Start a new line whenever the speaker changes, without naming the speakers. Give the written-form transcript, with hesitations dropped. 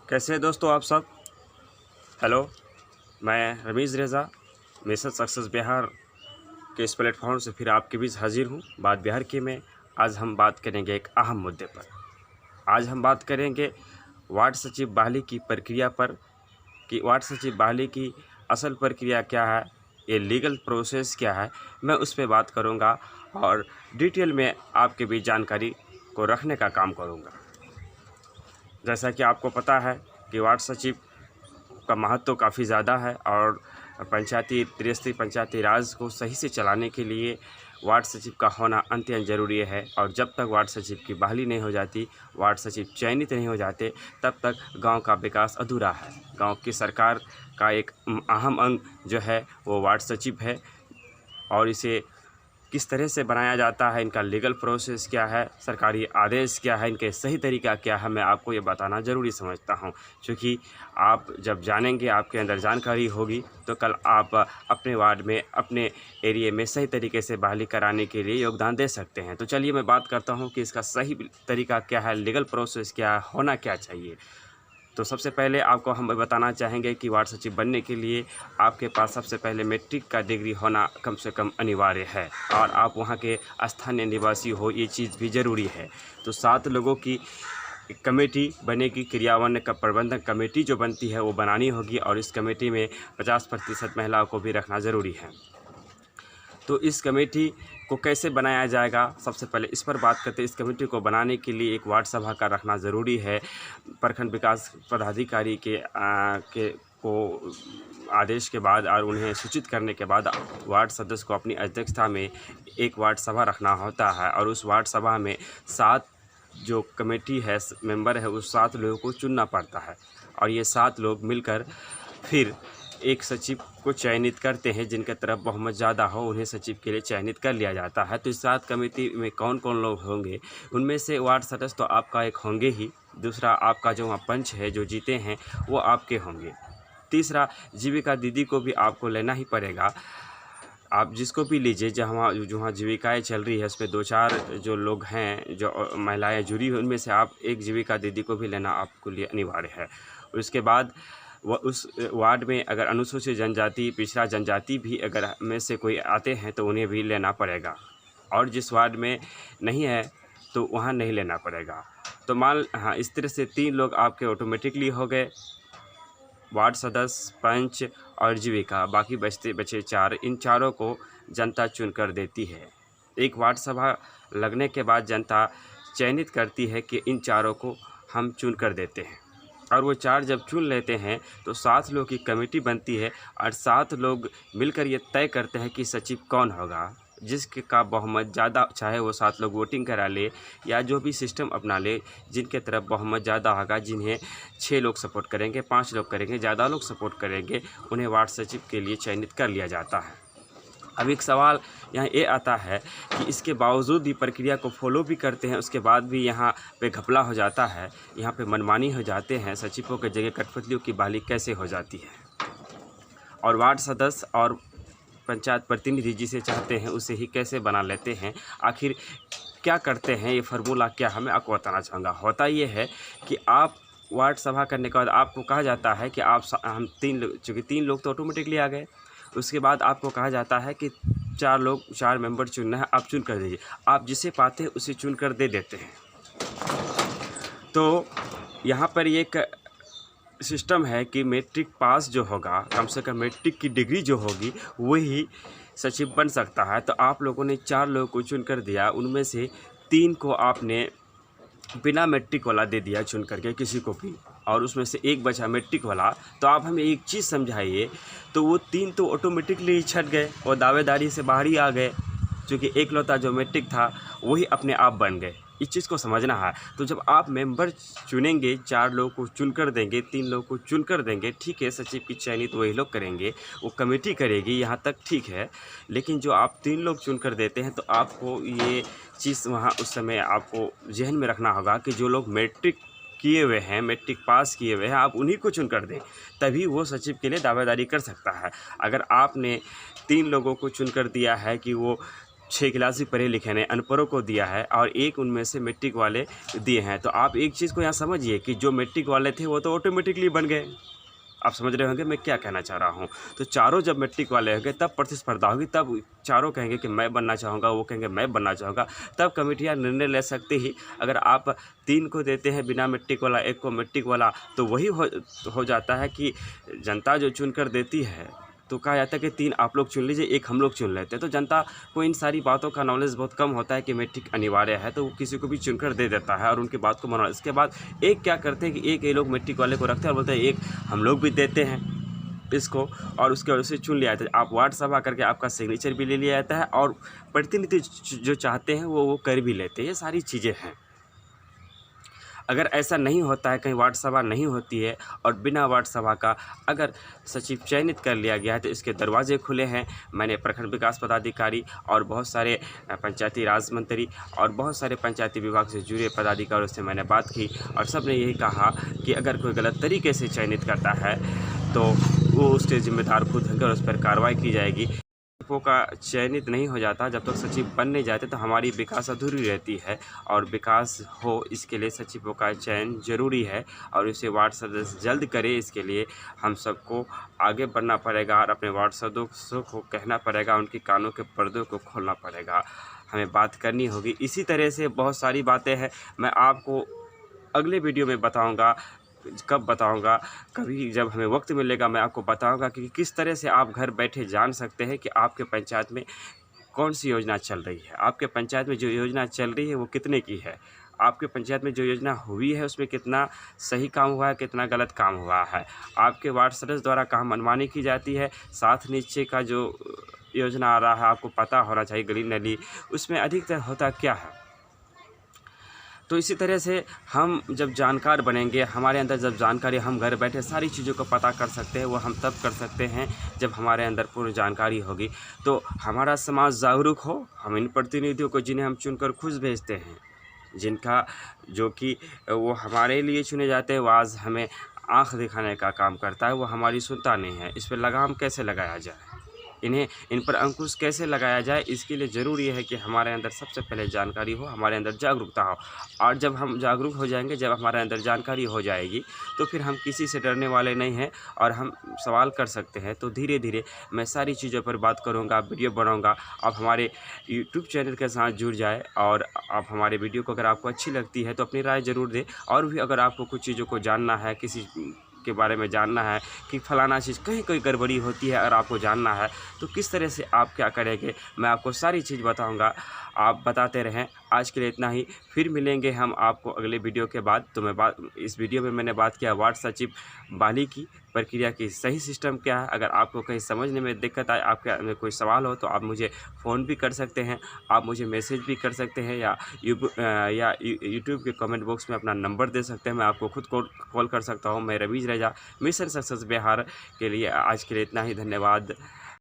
कैसे हैं दोस्तों आप सब। हेलो, मैं रमीज़ रेज़ा मिशन सक्सेस बिहार के इस प्लेटफॉर्म से फिर आपके बीच हाजिर हूँ। बात बिहार की में आज हम बात करेंगे एक अहम मुद्दे पर। आज हम बात करेंगे वार्ड सचिव बहाली की प्रक्रिया पर कि वार्ड सचिव बहाली की असल प्रक्रिया क्या है, ये लीगल प्रोसेस क्या है, मैं उस पर बात करूँगा और डिटेल में आपके बीच जानकारी को रखने का काम करूँगा। जैसा कि आपको पता है कि वार्ड सचिव का महत्व काफ़ी ज़्यादा है और त्रिस्तरीय पंचायती राज को सही से चलाने के लिए वार्ड सचिव का होना अत्यंत ज़रूरी है। और जब तक वार्ड सचिव की बहाली नहीं हो जाती, वार्ड सचिव चयनित नहीं हो जाते, तब तक गांव का विकास अधूरा है। गांव की सरकार का एक अहम अंग जो है वो वार्ड सचिव है और इसे किस तरह से बनाया जाता है, इनका लीगल प्रोसेस क्या है, सरकारी आदेश क्या है, इनके सही तरीका क्या है, मैं आपको ये बताना ज़रूरी समझता हूँ। क्योंकि आप जब जानेंगे, आपके अंदर जानकारी होगी, तो कल आप अपने वार्ड में, अपने एरिया में सही तरीके से बहाली कराने के लिए योगदान दे सकते हैं। तो चलिए मैं बात करता हूँ कि इसका सही तरीका क्या है, लीगल प्रोसेस क्या है, होना क्या चाहिए। तो सबसे पहले आपको हम बताना चाहेंगे कि वार्ड सचिव बनने के लिए आपके पास सबसे पहले मैट्रिक का डिग्री होना कम से कम अनिवार्य है और आप वहां के स्थानीय निवासी हो, ये चीज़ भी ज़रूरी है। तो 7 लोगों की कमेटी बनेगी, क्रियान्वयन का प्रबंधन कमेटी जो बनती है वो बनानी होगी और इस कमेटी में 50% महिलाओं को भी रखना ज़रूरी है। तो इस कमेटी को कैसे बनाया जाएगा, सबसे पहले इस पर बात करते हैं। इस कमेटी को बनाने के लिए एक वार्ड सभा का रखना ज़रूरी है। प्रखंड विकास पदाधिकारी के को आदेश के बाद और उन्हें सूचित करने के बाद वार्ड सदस्य को अपनी अध्यक्षता में एक वार्ड सभा रखना होता है और उस वार्ड सभा में 7 जो कमेटी है मेंबर है, उस 7 लोगों को चुनना पड़ता है और ये 7 लोग मिलकर फिर एक सचिव को चयनित करते हैं। जिनके तरफ बहुमत ज़्यादा हो उन्हें सचिव के लिए चयनित कर लिया जाता है। तो इस 7 कमेटी में कौन कौन लोग होंगे, उनमें से वार्ड सदस्य तो आपका एक होंगे ही, दूसरा आपका जो वहाँ पंच है जो जीते हैं वो आपके होंगे, तीसरा जीविका दीदी को भी आपको लेना ही पड़ेगा। आप जिसको भी लीजिए, जहाँ जीविकाएँ चल रही है उसमें 2-4 जो लोग हैं, जो महिलाएँ जुड़ी हुई, उनमें से आप एक जीविका दीदी को भी लेना आपके लिए अनिवार्य है। उसके बाद उस वार्ड में अगर अनुसूचित जनजाति, पिछड़ा जनजाति भी अगर में से कोई आते हैं तो उन्हें भी लेना पड़ेगा और जिस वार्ड में नहीं है तो वहाँ नहीं लेना पड़ेगा। तो हाँ, इस तरह से 3 लोग आपके ऑटोमेटिकली हो गए, वार्ड सदस्य, पंच और जीविका। बाकी बचे 4, इन चारों को जनता चुन कर देती है। एक वार्ड सभा लगने के बाद जनता चयनित करती है कि इन चारों को हम चुन कर देते हैं और वो 4 जब चुन लेते हैं तो 7 लोग की कमेटी बनती है और 7 लोग मिलकर ये तय करते हैं कि सचिव कौन होगा, जिसके का बहुमत ज़्यादा, चाहे वो 7 लोग वोटिंग करा ले या जो भी सिस्टम अपना ले, जिनके तरफ बहुमत ज़्यादा होगा, जिन्हें 6 लोग सपोर्ट करेंगे, 5 लोग करेंगे, ज़्यादा लोग सपोर्ट करेंगे, उन्हें वार्ड सचिव के लिए चयनित कर लिया जाता है। अब एक सवाल यहाँ ये आता है कि इसके बावजूद भी प्रक्रिया को फॉलो भी करते हैं, उसके बाद भी यहाँ पे घपला हो जाता है, यहाँ पे मनमानी हो जाते हैं, सचिवों के जगह कठपुतलियों की बहाली कैसे हो जाती है और वार्ड सदस्य और पंचायत प्रतिनिधि जिसे चाहते हैं उसे ही कैसे बना लेते हैं। आखिर क्या करते हैं, ये फार्मूला क्या है, मैं आपको बताना चाहूँगा। होता ये है कि आप वार्ड सभा करने के बाद आपको कहा जाता है कि हम 3 लोग तो ऑटोमेटिकली आ गए। उसके बाद आपको कहा जाता है कि 4 मेंबर चुनना है, आप चुन कर दीजिए। आप जिसे पाते हैं उसे चुन कर दे देते हैं। तो यहाँ पर एक सिस्टम है कि मैट्रिक पास जो होगा, कम से कम मैट्रिक की डिग्री जो होगी, वही सचिव बन सकता है। तो आप लोगों ने 4 लोगों को चुन कर दिया, उनमें से 3 को आपने बिना मैट्रिक वाला दे दिया चुन करके किसी को भी, और उसमें से एक बचा मैट्रिक वाला। तो आप हमें एक चीज़ समझाइए, तो वो 3 तो ऑटोमेटिकली ही छट गए और दावेदारी से बाहर ही आ गए, क्योंकि एकलौता जो मैट्रिक था वही अपने आप बन गए। इस चीज़ को समझना है। तो जब आप मेंबर चुनेंगे, 4 लोगों को चुन कर देंगे, 3 लोगों को चुन कर देंगे, ठीक है, सचिव की चयनित वही लोग करेंगे, वो कमेटी करेगी, यहाँ तक ठीक है। लेकिन जो आप 3 लोग चुन कर देते हैं, तो आपको ये चीज़ वहाँ उस समय आपको जहन में रखना होगा कि जो लोग मैट्रिक किए हुए हैं, मैट्रिक पास किए हुए हैं, आप उन्हीं को चुन कर दें, तभी वो सचिव के लिए दावेदारी कर सकता है। अगर आपने 3 लोगों को चुन कर दिया है कि वो 6 क्लास भी पढ़े लिखे ने अनपढ़ों को दिया है और एक उनमें से मैट्रिक वाले दिए हैं। तो आप एक चीज़ को यहाँ समझिए कि जो मैट्रिक वाले थे वो तो ऑटोमेटिकली बन गए। आप समझ रहे होंगे मैं क्या कहना चाह रहा हूँ। तो चारों जब मैट्रिक वाले होंगे तब प्रतिस्पर्धा होगी, तब चारों कहेंगे कि मैं बनना चाहूँगा, वो कहेंगे मैं बनना चाहूँगा। तब कमेटियाँ निर्णय ले सकती ही। अगर आप 3 को देते हैं बिना मैट्रिक वाला, 1 को मैट्रिक वाला, तो वही हो जाता है कि जनता जो चुन कर देती है तो कहा जाता है कि 3 आप लोग चुन लीजिए, 1 हम लोग चुन लेते हैं। तो जनता को इन सारी बातों का नॉलेज बहुत कम होता है कि मैट्रिक अनिवार्य है, तो वो किसी को भी चुनकर दे देता है और उनकी बात को माना। इसके बाद एक क्या करते हैं कि एक ये लोग मैट्रिक वाले को रखते हैं और बोलते हैं 1 हम लोग भी देते हैं इसको, और उसके वजह से चुन लिया जाता है। आप वार्ड सभा करके आपका सिग्नेचर भी ले लिया जाता है और प्रतिनिधि जो चाहते हैं वो कर भी लेते हैं। ये सारी चीज़ें हैं। अगर ऐसा नहीं होता है, कहीं वार्ड सभा नहीं होती है और बिना वार्ड सभा का अगर सचिव चयनित कर लिया गया है, तो इसके दरवाजे खुले हैं। मैंने प्रखंड विकास पदाधिकारी और बहुत सारे पंचायती राज मंत्री और बहुत सारे पंचायती विभाग से जुड़े पदाधिकारियों से मैंने बात की और सब ने यही कहा कि अगर कोई गलत तरीके से चयनित करता है तो वो उसके जिम्मेदार खुद होंगे और उस पर कार्रवाई की जाएगी। सचिवों का चयनित नहीं हो जाता, जब तक सचिव बन नहीं जाते तो हमारी विकास अधूरी रहती है और विकास हो इसके लिए सचिवों का चयन जरूरी है और इसे वार्ड सदस्य जल्द करे। इसके लिए हम सबको आगे बढ़ना पड़ेगा और अपने वार्ड सदस्यों को कहना पड़ेगा, उनके कानों के पर्दों को खोलना पड़ेगा, हमें बात करनी होगी। इसी तरह से बहुत सारी बातें हैं, मैं आपको अगले वीडियो में बताऊँगा। कब बताऊंगा, कभी जब हमें वक्त मिलेगा मैं आपको बताऊंगा कि किस तरह से आप घर बैठे जान सकते हैं कि आपके पंचायत में कौन सी योजना चल रही है, आपके पंचायत में जो योजना चल रही है वो कितने की है, आपके पंचायत में जो योजना हुई है उसमें कितना सही काम हुआ है, कितना गलत काम हुआ है, आपके वार्ड सदस्य द्वारा कहाँ मनमानी की जाती है, साथ नीचे का जो योजना आ रहा है आपको पता होना चाहिए, गली नली उसमें अधिकतर होता क्या है। तो इसी तरह से हम जब जानकार बनेंगे, हमारे अंदर जब जानकारी, हम घर बैठे सारी चीज़ों को पता कर सकते हैं, वो हम तब कर सकते हैं जब हमारे अंदर पूर्ण जानकारी होगी। तो हमारा समाज जागरूक हो, हम इन प्रतिनिधियों को जिन्हें हम चुनकर खुश भेजते हैं, जिनका जो कि वो हमारे लिए चुने जाते हैं, वो आज हमें आँख दिखाने का काम करता है, वो हमारी सुनता नहीं है। इस पर लगाम कैसे लगाया जाए, इन पर अंकुश कैसे लगाया जाए, इसके लिए ज़रूरी है कि हमारे अंदर सबसे पहले जानकारी हो, हमारे अंदर जागरूकता हो। और जब हम जागरूक हो जाएंगे, जब हमारे अंदर जानकारी हो जाएगी, तो फिर हम किसी से डरने वाले नहीं हैं और हम सवाल कर सकते हैं। तो धीरे धीरे मैं सारी चीज़ों पर बात करूँगा, वीडियो बनाऊँगा। आप हमारे यूट्यूब चैनल के साथ जुड़ जाए और आप हमारे वीडियो को अगर आपको अच्छी लगती है तो अपनी राय ज़रूर दें। और भी अगर आपको कुछ चीज़ों को जानना है, किसी के बारे में जानना है कि फलाना चीज़ कहीं कोई गड़बड़ी होती है, अगर आपको जानना है तो किस तरह से आप क्या करेंगे, मैं आपको सारी चीज़ बताऊंगा। आप बताते रहें। आज के लिए इतना ही, फिर मिलेंगे हम आपको अगले वीडियो के बाद। तो इस वीडियो में मैंने बात किया वार्ड सचिव बहाली की प्रक्रिया की सही सिस्टम क्या है। अगर आपको कहीं समझने में दिक्कत आए, आपके में कोई सवाल हो, तो आप मुझे फ़ोन भी कर सकते हैं, आप मुझे मैसेज भी कर सकते हैं, या यूट्यूब के कमेंट बॉक्स में अपना नंबर दे सकते हैं, मैं आपको खुद कॉल कर सकता हूँ। मैं रमीज़ रेजा, मिशन सक्सेस बिहार के लिए आज के लिए इतना ही। धन्यवाद।